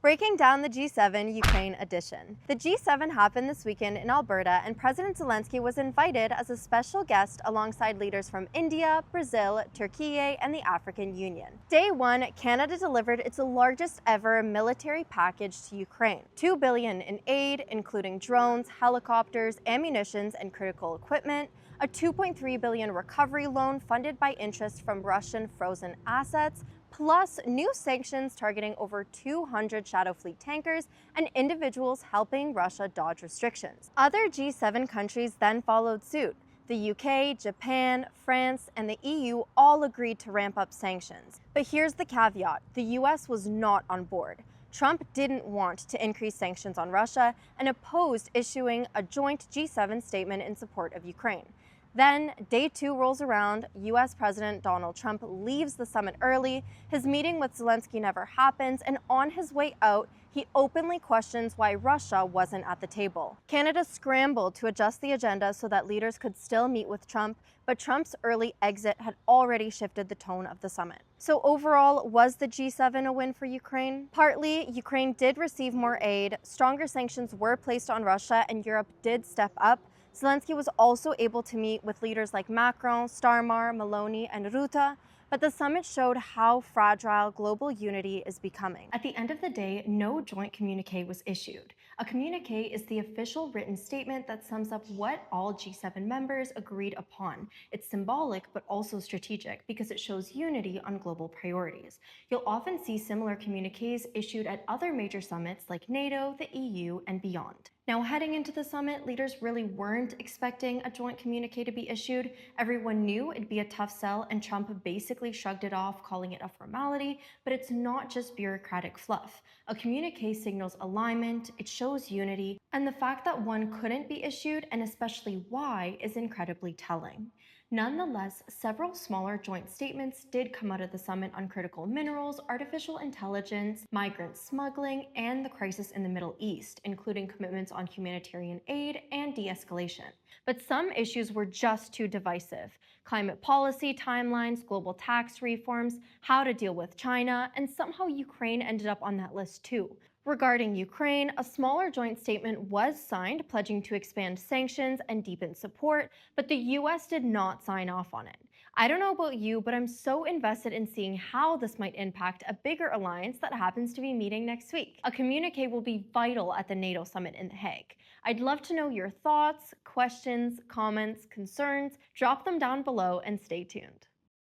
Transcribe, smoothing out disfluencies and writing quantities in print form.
Breaking down the G7 Ukraine edition. The G7 happened this weekend in Alberta, and President Zelenskyy was invited as a special guest alongside leaders from India, Brazil, Turkey, and the African Union. Day one, Canada delivered its largest ever military package to Ukraine. $2 billion in aid, including drones, helicopters, ammunition, and critical equipment, a $2.3 billion recovery loan funded by interest from Russian frozen assets, plus new sanctions targeting over 200 Shadow Fleet tankers and individuals helping Russia dodge restrictions. Other G7 countries then followed suit. The UK, Japan, France, and the EU all agreed to ramp up sanctions. But here's the caveat: the US was not on board. Trump didn't want to increase sanctions on Russia and opposed issuing a joint G7 statement in support of Ukraine. Then, day two rolls around, US President Donald Trump leaves the summit early, his meeting with Zelenskyy never happens, and on his way out, he openly questions why Russia wasn't at the table. Canada scrambled to adjust the agenda so that leaders could still meet with Trump, but Trump's early exit had already shifted the tone of the summit. So overall, was the G7 a win for Ukraine? Partly. Ukraine did receive more aid, stronger sanctions were placed on Russia, and Europe did step up. Zelenskyy was also able to meet with leaders like Macron, Starmer, Meloni, and Rutte, but the summit showed how fragile global unity is becoming. At the end of the day, no joint communiqué was issued. A communiqué is the official written statement that sums up what all G7 members agreed upon. It's symbolic, but also strategic, because it shows unity on global priorities. You'll often see similar communiqués issued at other major summits like NATO, the EU, and beyond. Now, heading into the summit, leaders really weren't expecting a joint communiqué to be issued. Everyone knew it'd be a tough sell, and Trump basically shrugged it off, calling it a formality, but it's not just bureaucratic fluff. A communiqué signals alignment, it shows unity, and the fact that one couldn't be issued, and especially why, is incredibly telling. Nonetheless, several smaller joint statements did come out of the summit on critical minerals, artificial intelligence, migrant smuggling, and the crisis in the Middle East, including commitments on humanitarian aid and de-escalation. But some issues were just too divisive: climate policy timelines, global tax reforms, how to deal with China, and somehow Ukraine ended up on that list too. Regarding Ukraine, a smaller joint statement was signed pledging to expand sanctions and deepen support, but the US did not sign off on it. I don't know about you, but I'm so invested in seeing how this might impact a bigger alliance that happens to be meeting next week. A communiqué will be vital at the NATO Summit in The Hague. I'd love to know your thoughts, questions, comments, concerns. Drop them down below and stay tuned.